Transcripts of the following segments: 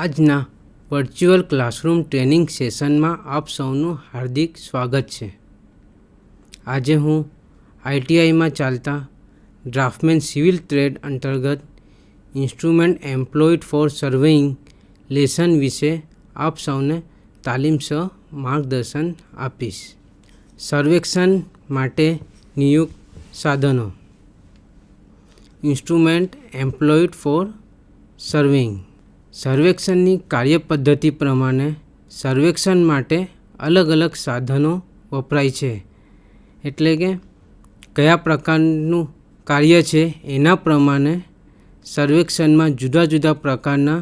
આજના virtual classroom training સેશનમાં આપ સૌનું હાર્દિક સ્વાગત છે. આજે હું આઈટીઆઈમાં ચાલતા ડ્રાફ્ટમેન સિવિલ ટ્રેડ અંતર્ગત instrument employed for surveying lesson વિશે આપ સૌને તાલીમસહ માર્ગદર્શન આપીશ. સર્વેક્ષણ માટે નિયુક્ત સાધનો. Instrument employed for surveying. સર્વેક્ષણની કાર્યપદ્ધતિ પ્રમાણે સર્વેક્ષણ માટે અલગ અલગ સાધનો વપરાય છે. એટલે કે કયા પ્રકારનું કાર્ય છે એના પ્રમાણે સર્વેક્ષણમાં જુદા જુદા પ્રકારના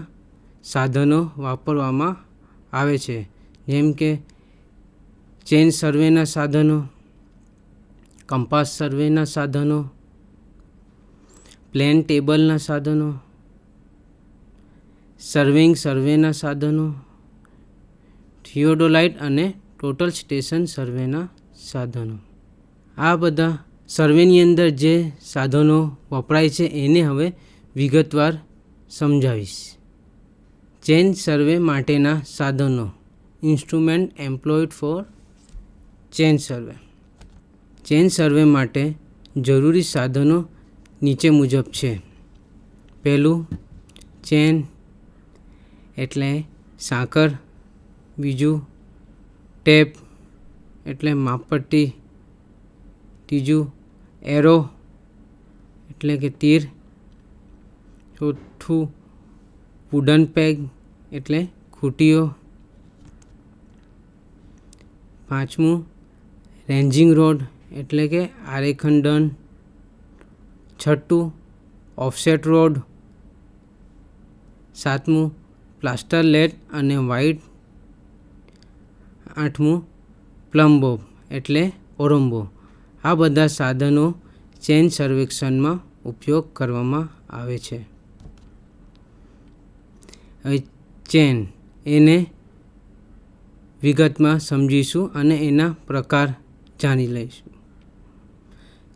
સાધનો વાપરવામાં આવે છે. જેમ કે ચેન સર્વેના સાધનો, કંપાસ સર્વેના સાધનો, પ્લેન ટેબલના સાધનો, સર્વેના સાધનો, થિયોડોલાઇટ અને ટોટલ સ્ટેશન સર્વેના સાધનો. આ બધા સર્વેની અંદર જે સાધનો વપરાય છે એને હવે વિગતવાર સમજાવીશ. ચેન સર્વે માટેના સાધનો. ઇન્સ્ટ્રુમેન્ટ એમ્પ્લોયડ ફોર ચેન સર્વે. ચેન સર્વે માટે જરૂરી સાધનો નીચે મુજબ છે. પહેલું, ચેન એટલે સાંકળ. બીજું, ટેપ એટલે માપપટ્ટી. ત્રીજું, એરો એટલે કે તીર. ચોથું, વુડન પેગ એટલે ખૂંટીઓ. પાંચમું, રેન્જિંગ રોડ એટલે કે આરેખંડન. છઠ્ઠું, ઓફસેટ રોડ. સાતમું, પ્લાસ્ટર લેટ અને વાઇડ. આઠમું, પ્લમ બોબ એટલે ઓરંબો. આ બધા સાધનો ચેન સર્વેક્ષણમાં ઉપયોગ કરવામાં આવે છે. હવે ચેન એને વિગતમાં સમજીશું અને એના પ્રકાર જાણી લઈશું.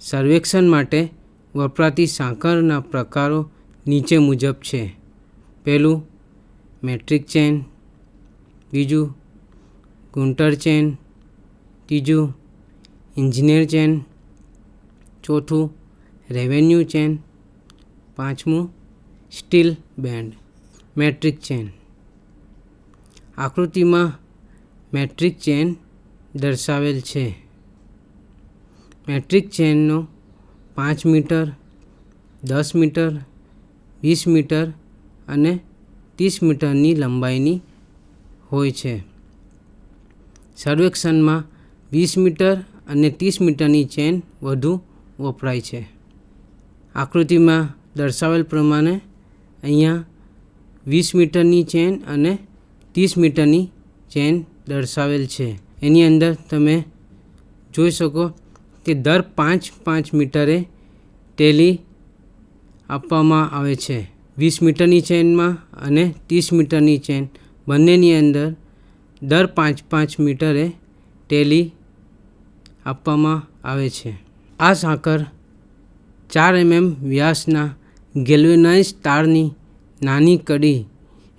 સર્વેક્ષણ માટે વપરાતી સાંકળના પ્રકારો નીચે મુજબ છે. પહેલું, મેટ્રિક ચેન. બીજું, ગુન્ટર ચેન. ત્રીજું, ઇન્જિનિયર ચેન. ચોથું, રેવન્યુ ચેન. પાંચમું, સ્ટીલ બેન્ડ. Metric chain. આકૃતિમાં મેટ્રિક ચેન દર્શાવેલ છે. મેટ્રિક ચેનનો 5 મીટર, 10 મીટર, 20 મીટર અને 30 મીટરની લંબાઈની હોય છે. સર્વેક્ષણમાં 20 મીટર અને 30 મીટરની ચેન વધુ વપરાય છે. આકૃતિમાં દર્શાવેલ પ્રમાણે અહીંયા 20 મીટરની ચેન અને 30 મીટરની ચેન દર્શાવેલ છે. એની અંદર તમે જોઈ શકો કે દર 5 મીટરે ટેલી આપવામાં આવે છે. 20 મીટરની ચેનમાં અને 30 મીટરની ચેન બંનેની અંદર દર 5 મીટરે ટેલી આપવામાં આવે છે. આ સાંકળ 4 mm વ્યાસના ગેલ્વેનાઇઝ તારની નાની કડી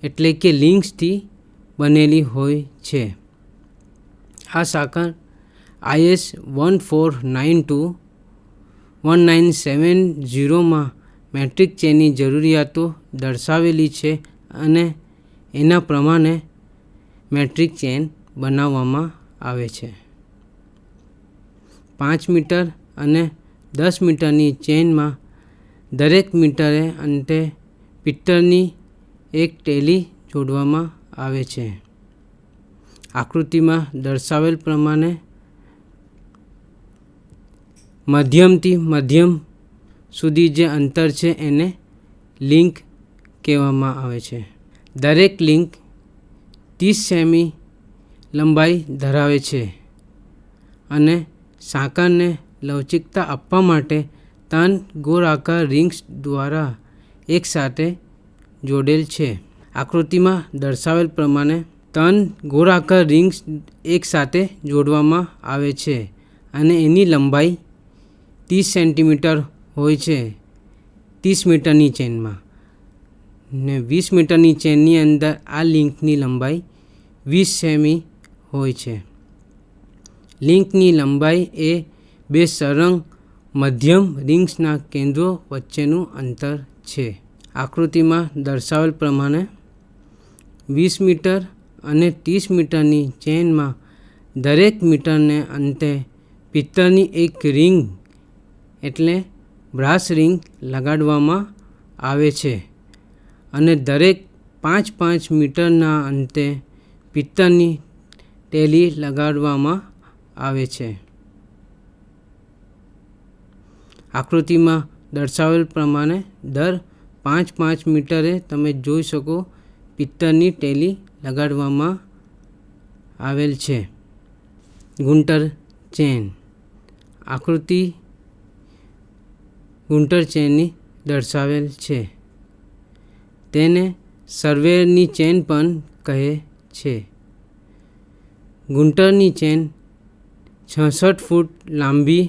એટલે કે લિંક્સથી બનેલી હોય છે. આ સાંકળ IS 1492-1970માં મેટ્રિક ચેનની જરૂરિયાતો દર્શાવેલી છે અને એના પ્રમાણે મેટ્રિક ચેન બનાવવામાં આવે છે. 5 મીટર અને 10 મીટરની ચેનમાં દરેક મીટરે અંતે પિત્તળની એક ટેલી જોડવામાં આવે છે. આકૃતિમાં દર્શાવેલ પ્રમાણે મધ્યમથી મધ્યમ સુધી જે અંતર છે એને લિંક કહેવામાં આવે છે. દરેક લિંક 30 સેમી લંબાઈ ધરાવે છે અને સાંકળને લવચીકતા આપવા માટે 3 ગોળાકાર રિંગ્સ દ્વારા એકસાથે જોડેલ છે. આકૃતિમાં દર્શાવેલ પ્રમાણે 3 ગોળાકાર રિંગ્સ એકસાથે જોડવામાં આવે છે અને એની લંબાઈ 30 સેન્ટીમીટર હોય છે 30 મીટરની ચેનમાં. ને 20 મીટરની ચેનની અંદર આ લિંકની લંબાઈ 20 સેમી હોય છે. લિંકની લંબાઈ એ બે સળંગ મધ્યમ રિંગ્સના કેન્દ્રો વચ્ચેનું અંતર છે. આકૃતિમાં દર્શાવેલ પ્રમાણે 20 મીટર અને 30 મીટરની ચેનમાં દરેક મીટરને અંતે પિત્તળની એક રિંગ એટલે બ્રાસ રિંગ લગાડવામાં આવે છે અને દરેક 5-5 મીટરના અંતે પિત્તળની ટેલી લગાડવામાં આવે છે. આકૃતિમાં દર્શાવેલ પ્રમાણે દર 5-5 મીટરે તમે જોઈ શકો પિત્તળની ટેલી લગાડવામાં આવેલ છે. ગુંટર ચેન. આકૃતિ ગુંટર ચેનની દર્શાવેલ છે. તેને સર્વેયરની ચેન પણ કહે છે. ગુંટરની ચેન 66 ફૂટ લાંબી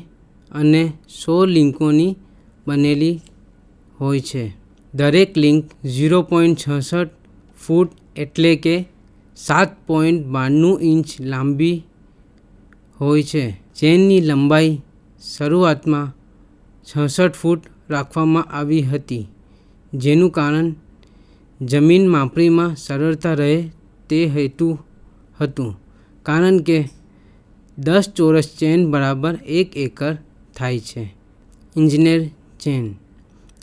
અને 100 લિંકોની બનેલી હોય છે. દરેક લિંક 0.66 ફૂટ એટલે કે 7.92 ઇંચ લાંબી હોય છે. ચેનની લંબાઈ શરૂઆતમાં 66 ફૂટ રાખવામાં આવી હતી, જેનું કારણ જમીન માપણીમાં સરળતા રહે તે હેતુ હતું, કારણ કે 10 ચોરસ ચેન બરાબર 1 એકર થાય છે. ઇજનેર ચેન.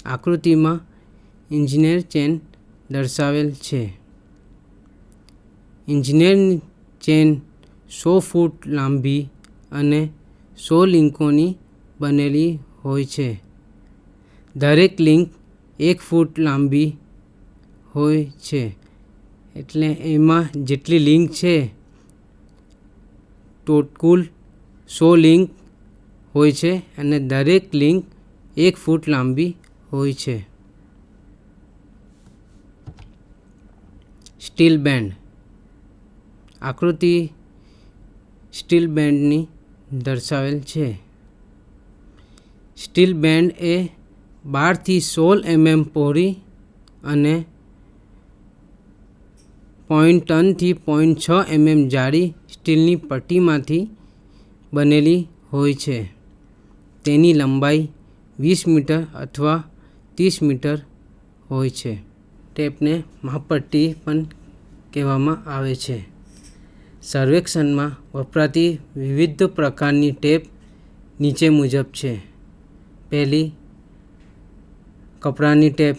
આકૃતિમાં ઇજનેર ચેન દર્શાવેલ છે. ઇજનેર ચેન 100 ફૂટ લાંબી અને 100 લિંકોની બનેલી હોય છે. દરેક લિંક 1 ફૂટ લાંબી હોય છે. એટલે એમાં જેટલી લિંક છે કુલ 100 લિંક હોય છે અને દરેક લિંક 1 ફૂટ લાંબી હોય છે. Steel band. આકૃતિ સ્ટીલ બેન્ડની દર્શાવેલ છે. સ્ટીલ બેન્ડ એ 12 થી 16 mm પહોળી અને 0.3 થી 0.6 mm જાડી સ્ટીલની પટ્ટીમાંથી બનેલી હોય છે. તેની લંબાઈ 20 મીટર અથવા 30 મીટર હોય છે. ટેપને માપપટ્ટી પણ કહેવામાં આવે છે. સર્વેક્ષણમાં વપરાતી વિવિધ પ્રકારની ટેપ નીચે મુજબ છે. પહેલી કપડાની ટેપ,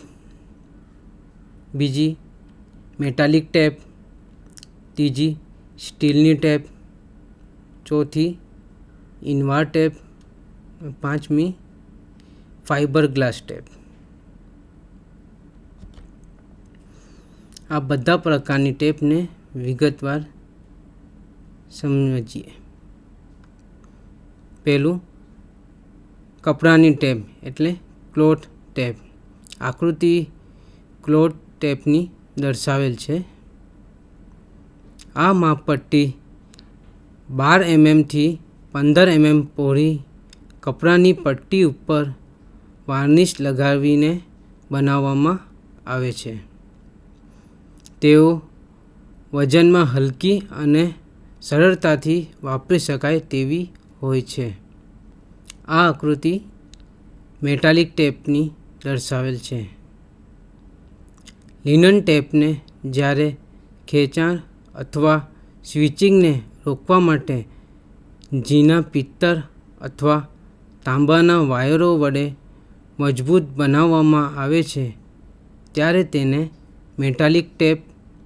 બીજી મેટાલિક ટેપ, ત્રીજી સ્ટીલની ટેપ, ચોથી ઇન્વાર ટેપ, પાંચમી ફાઇબર ગ્લાસ ટેપ. આ બધા પ્રકારની ટેપને વિગતવાર સમજીએ. પહેલું કપડાની ટેપ એટલે ક્લોથ ટેપ. આકૃતિ ક્લોથ ટેપની દર્શાવેલ છે. આ માપપટ્ટી 12 mm થી 15 mm પહોળી કપડાની પટ્ટી ઉપર વાર્નિશ લગાવીને બનાવવામાં આવે છે. તેઓ વજનમાં હલકી અને સરળતાથી વાપરી શકાય તેવી હોય છે. આ આકૃતિ મેટાલિક ટેપની દર્શાવેલ છે. લિનન ટેપને જ્યારે ખેંચાણ અથવા સ્વિચિંગને રોકવા માટે ઝીણા પિત્તળ અથવા તાંબાના વાયરો વડે મજબૂત બનાવવામાં આવે છે, ત્યારે તેને મેટાલિક ટેપ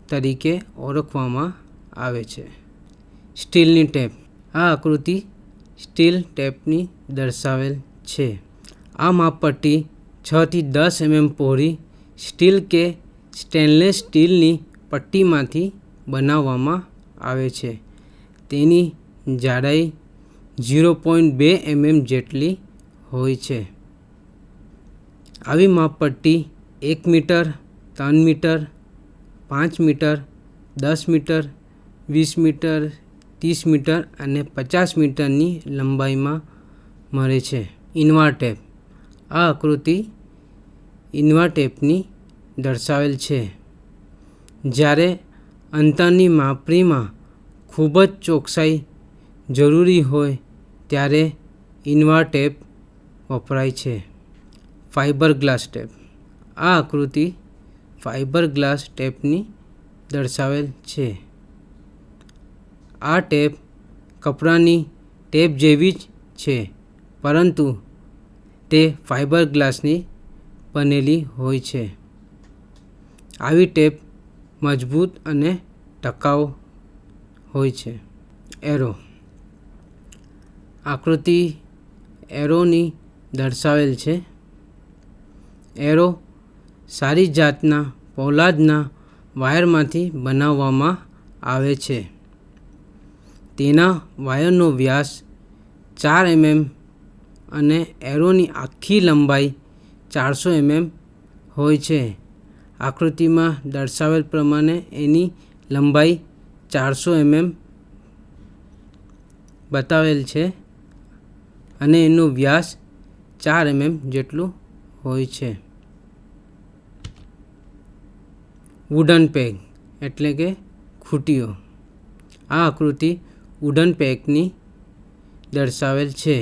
તરીકે ઓળખવામાં આવે છે. સ્ટીલની ટેપ. આ આકૃતિ સ્ટીલ ટેપની દર્શાવેલ છે. આ માપપટ્ટી 6 થી 10 mm પહોળી સ્ટીલ કે સ્ટેનલેસ સ્ટીલની પટ્ટીમાંથી બનાવવામાં આવે છે. તેની જાડાઈ 0.2 mm જેટલી હોય છે. આવી માપપટ્ટી 1 metre, 3 metre, 5 metre, 10 metre, 20 metre, 30 metre અને 50 મીટરની લંબાઈમાં મળે છે. Invar tape. આ આકૃતિ ઇન્વાર ટેપની દર્શાવેલ છે. જ્યારે અંતરની માપણીમાં ખૂબ જ ચોકસાઈ જરૂરી હોય ત્યારે ઇન્વાર ટેપ વપરાય છે. Fibre glass tape. આ આકૃતિ ફાઇબર ગ્લાસ ટેપની દર્શાવેલ છે. આ ટેપ કપડાની ટેપ જેવી જ છે, પરંતુ તે ફાઇબર ગ્લાસની બનેલી હોય છે. આવી ટેપ મજબૂત અને ટકાઉ હોય છે. એરો. આકૃતિ એરોની દર્શાવેલ છે. એરો સારી જાતના પોલાદના વાયરમાંથી બનાવવામાં આવે છે. તેના વાયરનો વ્યાસ 4 mm અને એરોની આખી લંબાઈ 400 mm હોય છે. આકૃતિમાં દર્શાવેલ પ્રમાણે એની લંબાઈ 400 mm બતાવેલ છે અને એનો વ્યાસ 4 mm જેટલું હોય છે. વુડન પેગ એટલે કે ખૂંટીઓ. આ આકૃતિ વુડન પેગની દર્શાવેલ છે.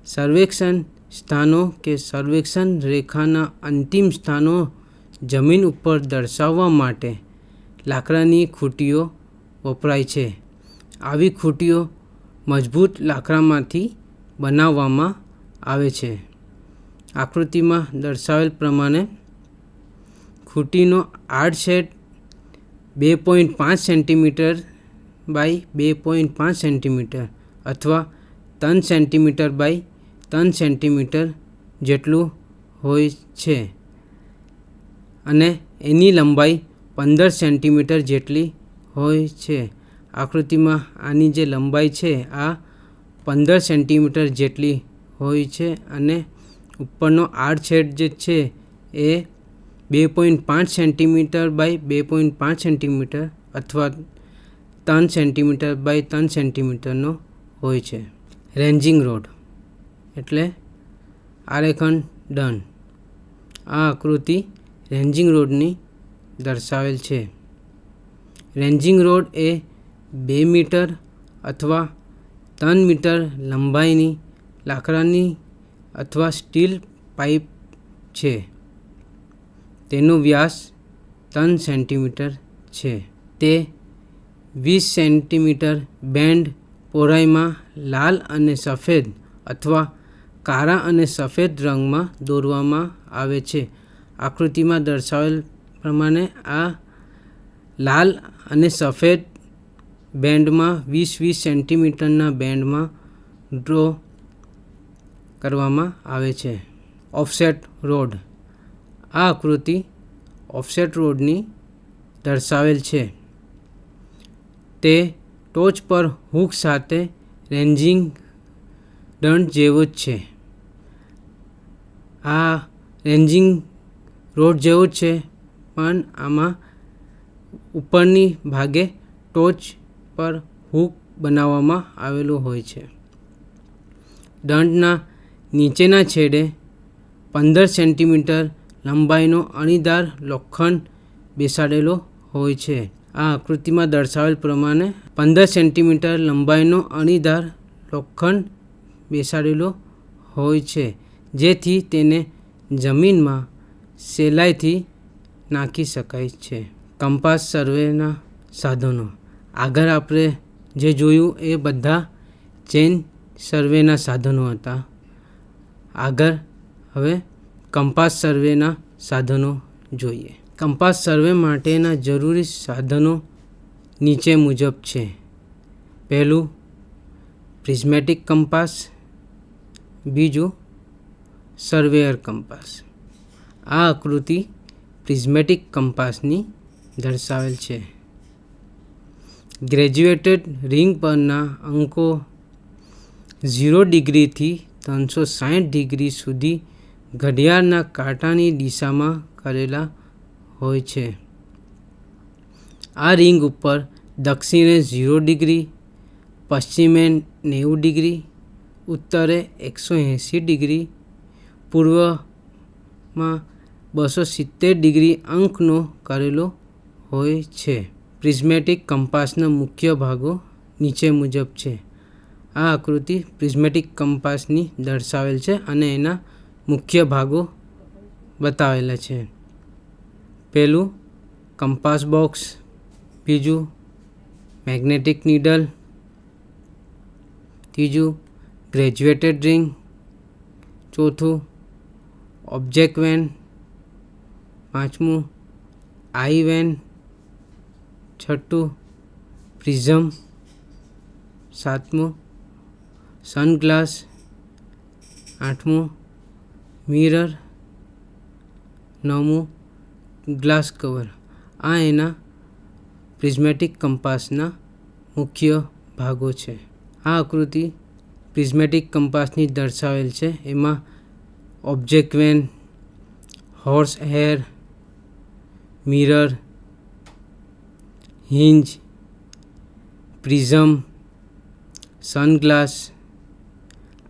સર્વેક્ષણ સ્થાનો કે સર્વેક્ષણ રેખાના અંતિમ સ્થાનો જમીન ઉપર દર્શાવવા માટે લાકડાની ખૂંટીઓ વપરાય છે. આવી ખૂંટીઓ મજબૂત લાકડામાંથી બનાવવામાં આવે છે. આકૃતિમાં દર્શાવેલ પ્રમાણે ખૂંટીનો આડછેદ 2.5 સેન્ટીમીટર બાય 2.5 સેન્ટીમીટર અથવા 3 સેન્ટીમીટર બાય 3 સેન્ટીમીટર જેટલું હોય છે અને એની લંબાઈ 15 સેન્ટીમીટર જેટલી હોય છે. આકૃતિમાં આની જે લંબાઈ છે આ 15 સેન્ટીમીટર જેટલી હોય છે અને ઉપરનો આડછેદ જે છે એ 2.5 સેન્ટીમીટર બાય 2.5 સેન્ટીમીટર અથવા 3 સેન્ટીમીટર બાય 3 સેન્ટીમીટરનો હોય છે. રેન્જિંગ રોડ એટલે આરેખન દંડ. આ આકૃતિ રેન્જિંગ રોડની દર્શાવેલ છે. રેન્જિંગ રોડ એ 2 મીટર અથવા 3 મીટર લંબાઈની લાકડાની અથવા સ્ટીલ પાઇપ છે. તેનો વ્યાસ 3 સેન્ટીમીટર છે. તે 20 સેન્ટીમીટર બેન્ડ પહોળાઈમાં લાલ અને સફેદ અથવા કાળા અને સફેદ રંગમાં દોરવામાં આવે છે. આકૃતિમાં દર્શાવેલ પ્રમાણે આ લાલ અને સફેદ બેન્ડમાં 20-20 સેન્ટીમીટરના બેન્ડમાં ડ્રો કરવામાં આવે છે. Offset rod. આ આકૃતિ ઓફસેટ રોડની દર્શાવેલ છે. તે ટોચ પર હૂક સાથે રેન્જિંગ દંડ જેવો જ છે. આ રેન્જિંગ રોડ જેવો જ છે, પણ આમાં ઉપરની ભાગે ટોચ પર હૂક બનાવવામાં આવેલું હોય છે. દંડના નીચેના છેડે 15 સેન્ટીમીટર લંબાઈનો અણીદાર લોખંડ બેસાડેલો હોય છે. આ આકૃતિમાં દર્શાવેલ પ્રમાણે 15 સેન્ટીમીટર લંબાઈનો અણીદાર લોખંડ બેસાડેલો હોય છે, જેથી તેને જમીનમાં સહેલાઈથી નાખી શકાય છે. કંપાસ સર્વેના સાધનો. આગળ આપણે જે જોયું એ બધા ચેન સર્વેના સાધનો હતા. આગળ હવે કંપાસ સર્વેના સાધનો જોઈએ. કંપાસ સર્વે માટેના જરૂરી સાધનો નીચે મુજબ છે. પહેલું પ્રિઝમેટિક કંપાસ, બીજું સર્વેયર કંપાસ. આ આકૃતિ પ્રિઝમેટિક કંપાસની દર્શાવેલ છે. ગ્રેજ્યુએટેડ રિંગ પરના અંકો 0 ડિગ્રીથી 360 ડિગ્રી સુધી ઘડિયાળના કાંટાની દિશામાં કરેલા હોય છે. આ રિંગ ઉપર દક્ષિણે 0 ડિગ્રી, પશ્ચિમે 90 ડિગ્રી, ઉત્તરે 180 ડિગ્રી, પૂર્વમાં 270 ડિગ્રી અંકનો કરેલો હોય છે. પ્રિઝમેટિક કંપાસના મુખ્ય ભાગો નીચે મુજબ છે. આ આકૃતિ પ્રિઝમેટિક કંપાસની દર્શાવેલ છે અને એના મુખ્ય ભાગો બતાવેલા છે. પહેલું કંપાસ બોક્સ, બીજું મેગ્નેટિક નીડલ, ત્રીજું ગ્રેજ્યુએટેડ રિંગ, ચોથું ઓબ્જેક્ટ વેન, પાંચમું આઈ વેન, છઠ્ઠું પ્રિઝમ, સાતમું સનગ્લાસ, આઠમું મિરર, નવમું ગ્લાસ કવર. આ એના પ્રિઝમેટિક કંપાસના મુખ્ય ભાગો છે. આ આકૃતિ પ્રિઝમેટિક કંપાસની દર્શાવેલ છે. એમાં object vane, horse hair, mirror, hinge, prism, sunglass,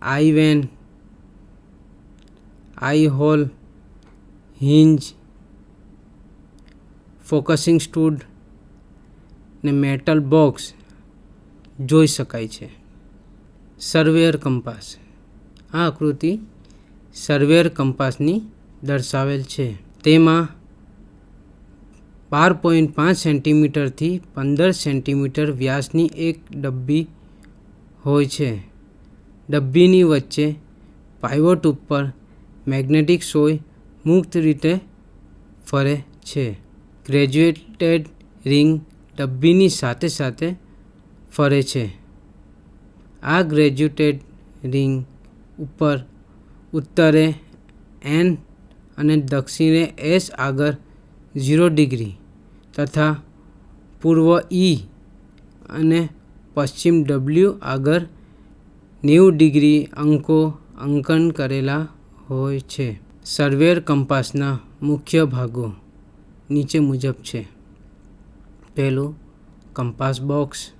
eye vane, eye hole, hinge, focusing stud ને મેટલ બોક્સ જોઈ શકાય છે. Surveyor compass. આ આકૃતિ સર્વેયર કંપાસની દર્શાવેલ છે. તેમાં 12.5 સેન્ટીમીટરથી 15 સેન્ટીમીટર વ્યાસની એક ડબ્બી હોય છે. ડબ્બીની વચ્ચે પાઇવોટ ઉપર મેગ્નેટિક સોય મુક્ત રીતે ફરે છે. ગ્રેજ્યુએટેડ રિંગ ડબ્બીની સાથે સાથે ફરે છે. આ ગ્રેજ્યુએટેડ રિંગ ઉપર ઉત્તરે N અને દક્ષિણે S આગળ 0 ડિગ્રી તથા પૂર્વ E અને પશ્ચિમ W આગળ 90 ડિગ્રી અંકો અંકન કરેલા હોય છે. સર્વેયર કંપાસના મુખ્ય ભાગો નીચે મુજબ છે. પહેલું કંપાસ બોક્સ,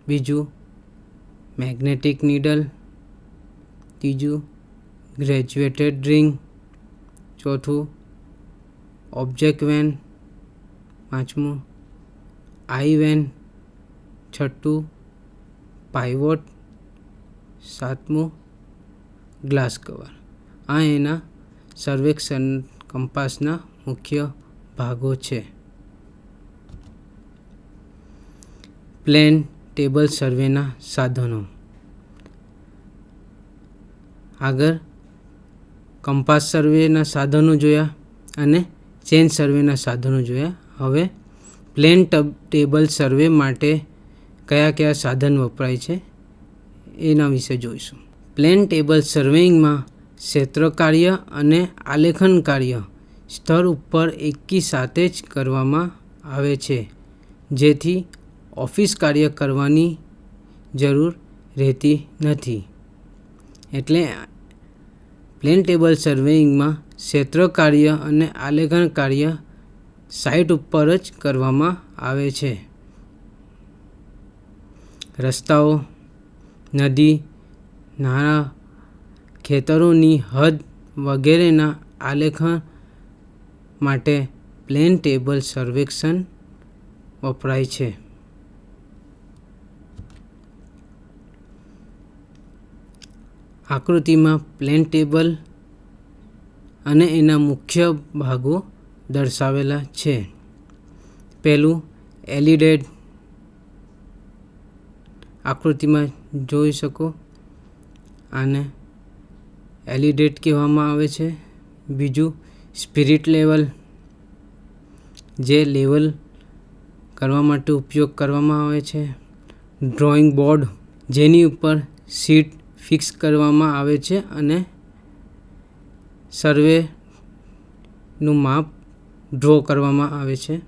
બીજું મેગ્નેટિક નીડલ, ત્રીજું ગ્રેજ્યુએટેડ રિંગ, ચોથું ઓબ્જેક્ટ વેન, પાંચમું આઈ વેન, છઠ્ઠું પાઇવોટ, સાતમું ગ્લાસ કવર. આ એના સર્વેક્ષણ કંપાસના મુખ્ય ભાગો છે. પ્લેન ટેબલ સર્વેના સાધનો. આગળ કંપાસ સર્વેના સાધનો જોયા અને ચેન સર્વેના સાધનો જોયા. હવે પ્લેન ટેબલ સર્વે માટે કયા કયા સાધન વપરાય છે એના વિશે જોઈશું. પ્લેન ટેબલ સર્વેઇંગમાં ક્ષેત્ર કાર્ય અને આલેખન કાર્ય સ્તર ઉપર એકી સાથે જ કરવામાં આવે છે, જેથી ઓફિસ કાર્ય કરવાની જરૂર રહેતી નથી. એટલે પ્લેન ટેબલ સર્વેઇંગમાં ક્ષેત્ર કાર્ય અને આલેખન કાર્ય સાઇટ ઉપર જ કરવામાં આવે છે. રસ્તાઓ, નદી, નાળા, ખેતરોની હદ વગેરેના આલેખન માટે પ્લેન ટેબલ સર્વેક્ષણ વપરાય છે. આકૃતિમાં પ્લેન ટેબલ અને એના મુખ્ય ભાગો દર્શાવેલા છે. પહેલું એલિડેડ આકૃતિમાં જોઈ શકો. આને એલિડેડ કહેવામાં આવે છે. બીજું સ્પિરિટ લેવલ, જે લેવલ કરવા માટે ઉપયોગ કરવામાં આવે છે. ડ્રોઈંગ બોર્ડ, જેની ઉપર શીટ ફિક્સ કરવામાં આવે છે અને સર્વેનું માપ ડ્રો કરવામાં આવે છે.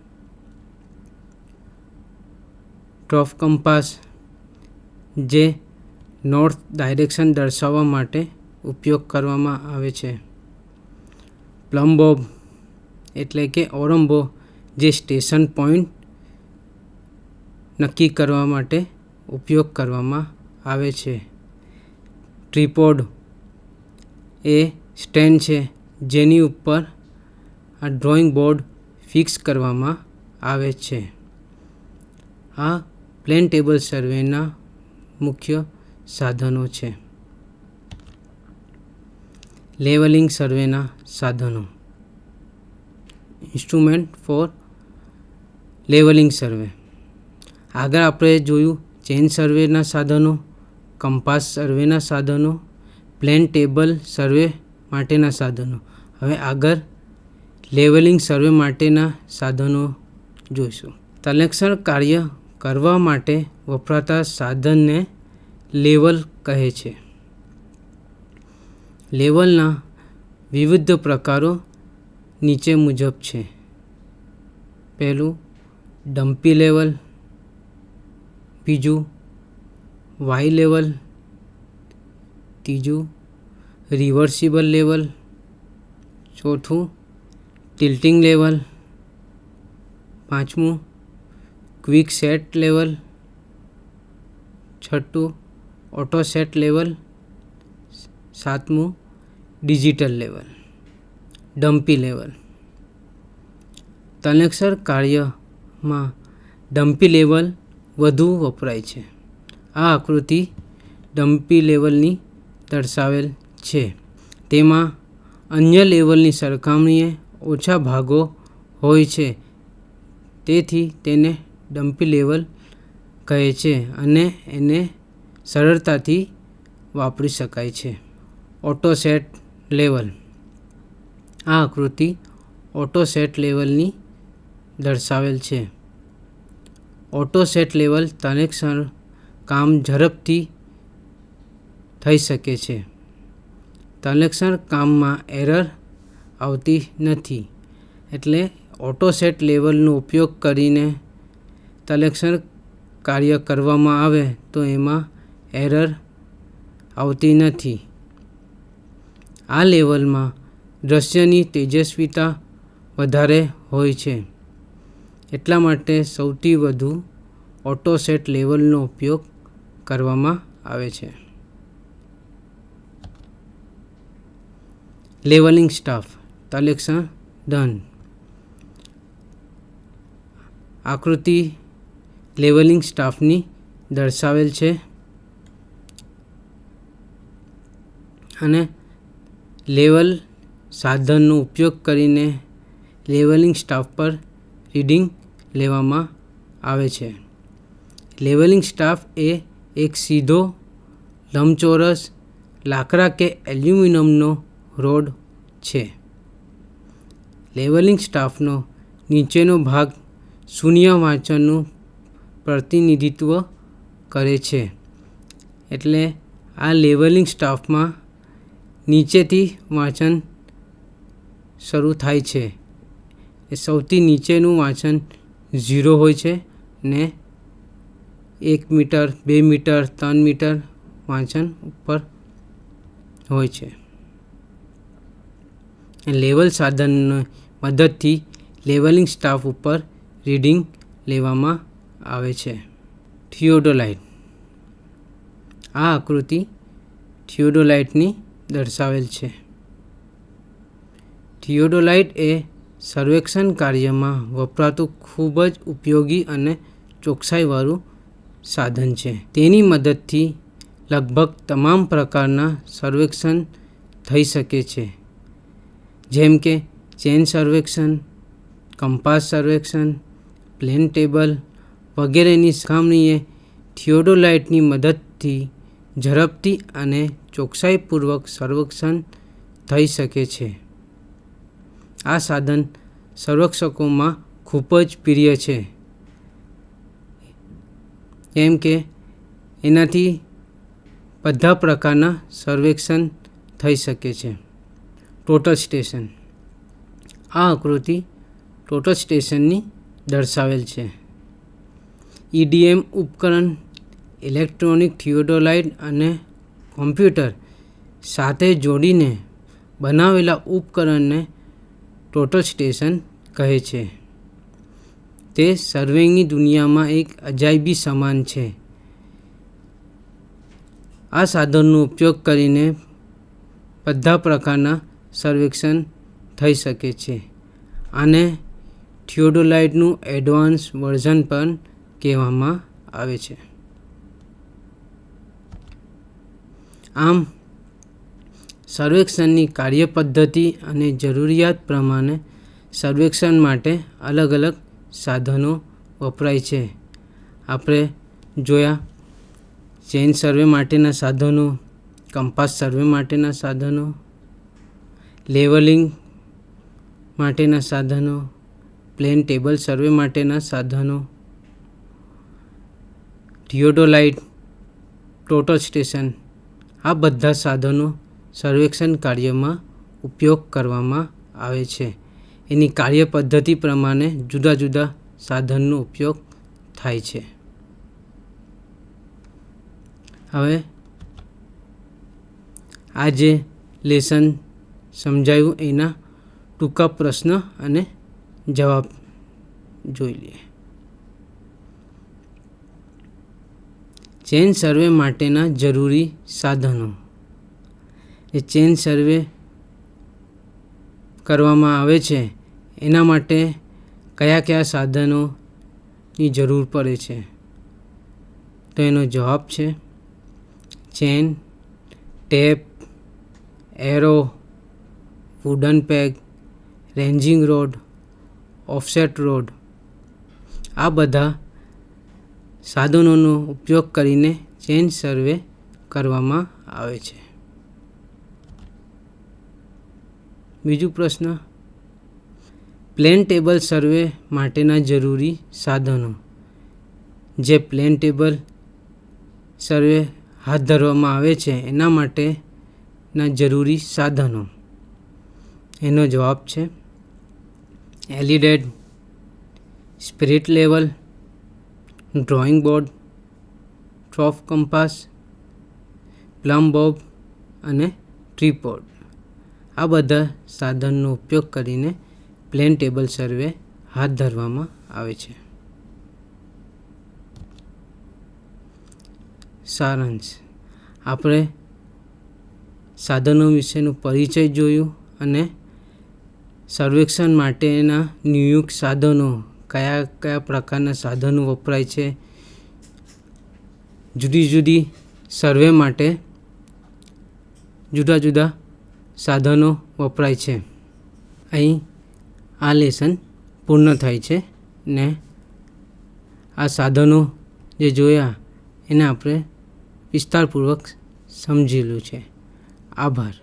ટ્રફ કમ્પાસ, જે નોર્થ ડાયરેક્શન દર્શાવવા માટે ઉપયોગ કરવામાં આવે છે. પ્લમ બોબ એટલે કે ઓરંબો, જે સ્ટેશન પોઈન્ટ નક્કી કરવા માટે ઉપયોગ કરવામાં આવે છે. ટ્રીપોડ એ સ્ટેન્ડ છે જેની ઉપર આ ડ્રોઈંગ બોર્ડ ફિક્સ કરવામાં આવે છે. આ પ્લેન ટેબલ સર્વેના મુખ્ય સાધનો છે. લેવલિંગ સર્વેના સાધનો. ઇન્સ્ટ્રુમેન્ટ ફોર લેવલિંગ સર્વે. આગળ આપણે જોયું ચેન સર્વેના સાધનો, કંપાસ સર્વેના સાધનો, પ્લેન ટેબલ સર્વે માટેના સાધનો. હવે આગળ લેવલિંગ સર્વે માટેના સાધનો જોઈશું. તલક્ષણ કાર્ય કરવા માટે વપરાતા સાધનને લેવલ કહે છે. લેવલના વિવિધ પ્રકારો નીચે મુજબ છે. પહેલું ડમ્પી લેવલ, બીજું વાય લેવલ, ત્રીજું રિવર્સિબલ લેવલ, ચોથું ટિલ્ટિંગ લેવલ, પાંચમું ક્વિક સેટ લેવલ, છઠ્ઠું ઓટો સેટ લેવલ, સાતમું ડિજિટલ લેવલ. ડમ્પી લેવલ. તલક્ષણ કાર્યમાં ડમ્પી લેવલ વધુ વપરાય છે. આ આકૃતિ ડમ્પી લેવલની દર્શાવેલ છે. તેમાં અન્ય લેવલની સરખામણીએ ઓછા ભાગો હોય છે, તેથી તેને ડમ્પી લેવલ કહે છે અને એને સરળતાથી વાપરી શકાય છે. Auto set level. આ આકૃતિ ઓટો સેટ લેવલની દર્શાવેલ છે. ઓટો સેટ લેવલ તલક્ષણ કામ ઝડપથી થઈ શકે છે. તલક્ષણ કામમાં એરર આવતી નથી, એટલે ઓટો સેટ લેવલનો ઉપયોગ કરીને તલક્ષણ કાર્ય કરવામાં આવે તો એમાં એરર આવતી નથી. આ લેવલમાં દ્રશ્યની તેજસ્વીતા વધારે હોય છે, એટલા માટે સૌથી વધુ ઓટો સેટ લેવલનો ઉપયોગ કરવામાં આવે છે. Levelling staff. તલક્ષણ દંડ. આકૃતિ લેવલિંગ સ્ટાફની દર્શાવેલ છે અને લેવલ સાધનનો ઉપયોગ કરીને લેવલિંગ સ્ટાફ પર રીડિંગ લેવામાં આવે છે. લેવલિંગ સ્ટાફ એ એક સીધો લંબચોરસ લાકડા કે એલ્યુમિનિયમનો રોડ છે. લેવલિંગ સ્ટાફનો નીચેનો ભાગ શૂન્ય વાંચનનું પ્રતિનિધિત્વ કરે છે. એટલે આ લેવલિંગ સ્ટાફમાં નીચેથી વાંચન શરૂ થાય છે. એ સૌથી નીચેનું વાંચન 0 હોય છે ને 1 મીટર, 2 મીટર, 3 મીટર વાંચન ઉપર હોય છે. લેવલ સાધનની મદદથી લેવલિંગ સ્ટાફ ઉપર રીડિંગ લેવામાં આવે છે. થિયોડોલાઇટ. આ આકૃતિ થિયોડોલાઇટની દર્શાવેલ છે. થિયોડોલાઇટ એ સર્વેક્ષણ કાર્યમાં વપરાતું ખૂબ જ ઉપયોગી અને ચોકસાઈવાળું સાધન છે. તેની મદદથી લગભગ તમામ પ્રકારના સર્વેક્ષણ થઈ શકે છે, જેમ કે ચેન સર્વેક્ષણ, કંપાસ સર્વેક્ષણ, પ્લેન ટેબલ વગેરેની સરખામણીએ થિયોડોલાઇટની મદદથી ઝડપથી અને ચોકસાઈપૂર્વક સર્વેક્ષણ થઈ શકે છે. આ સાધન સર્વેક્ષકોમાં ખૂબ જ પ્રિય છે, કેમ કે એનાથી બધા પ્રકારના સર્વેક્ષણ થઈ શકે છે. Total station. આ આકૃતિ ટોટલ સ્ટેશનની દર્શાવેલ છે. EDM ઉપકરણ ઇલેક્ટ્રોનિક થિયોડોલાઇટ અને કોમ્પ્યુટર સાથે જોડીને બનાવેલા ઉપકરણને ટોટલ સ્ટેશન કહે છે. તે સર્વેની દુનિયામાં એક અજાયબી સમાન છે. આ સાધનનો ઉપયોગ કરીને બધા પ્રકારના સર્વેક્ષણ થઈ શકે છે. આને થિયોડોલાઇટનું એડવાન્સ વર્ઝન પણ કહેવામાં આવે છે. આમ સર્વેક્ષણની કાર્યપદ્ધતિ અને જરૂરિયાત પ્રમાણે સર્વેક્ષણ માટે અલગ અલગ સાધનો વપરાય છે. આપણે જોયા ચેન સર્વે માટેના સાધનો, કંપાસ સર્વે માટેના સાધનો, લેવલિંગ માટેના સાધનો, પ્લેન ટેબલ સર્વે માટેના સાધનો, થિયોડોલાઇટ, ટોટલ સ્ટેશન, આ બધા સાધનો સર્વેક્ષણ કાર્યમાં ઉપયોગ કરવામાં આવે છે. એની કાર્યપદ્ધતિ પ્રમાણે જુદા જુદા સાધનનો ઉપયોગ થાય છે. હવે આ જે લેસન સમજાયું એના ટૂંકા પ્રશ્ન અને જવાબ જોઈ લઈએ. ચેન સર્વે માટેના જરૂરી સાધનો. એ ચેન સર્વે કરવામાં આવે છે એના માટે કયા કયા સાધનોની જરૂર પડે છે? તો એનો જવાબ છે chain, tape, arrow, wooden peg, ranging rod, offset rod. આ બધા સાધનોનો ઉપયોગ કરીને ચેન સર્વે કરવામાં આવે છે. બીજું પ્રશ્ન, પ્લેન ટેબલ સર્વે માટેના જરૂરી સાધનો. જે પ્લેન ટેબલ સર્વે હાથ ધરવામાં આવે છે એના માટેના જરૂરી સાધનો. એનો જવાબ છે alidade, spirit level, drawing board, trough compass, plumb bob અને ટ્રીપોડ. આ બધા સાધનનો ઉપયોગ કરીને પ્લેન ટેબલ સર્વે હાથ ધરવામાં આવે છે. સારાંશ, આપણે સાધનો વિશેનો પરિચય જોયું અને સર્વેક્ષણ માટેના નિયુક્ત સાધનો, કયા કયા પ્રકારના સાધનો વપરાય છે, જુદી જુદી સર્વે માટે જુદા જુદા સાધનો વપરાય છે. અહીં આ લેસન પૂર્ણ થાય છે ને આ સાધનો જે જોયા એને આપણે વિસ્તારપૂર્વક સમજેલું છે. આભાર.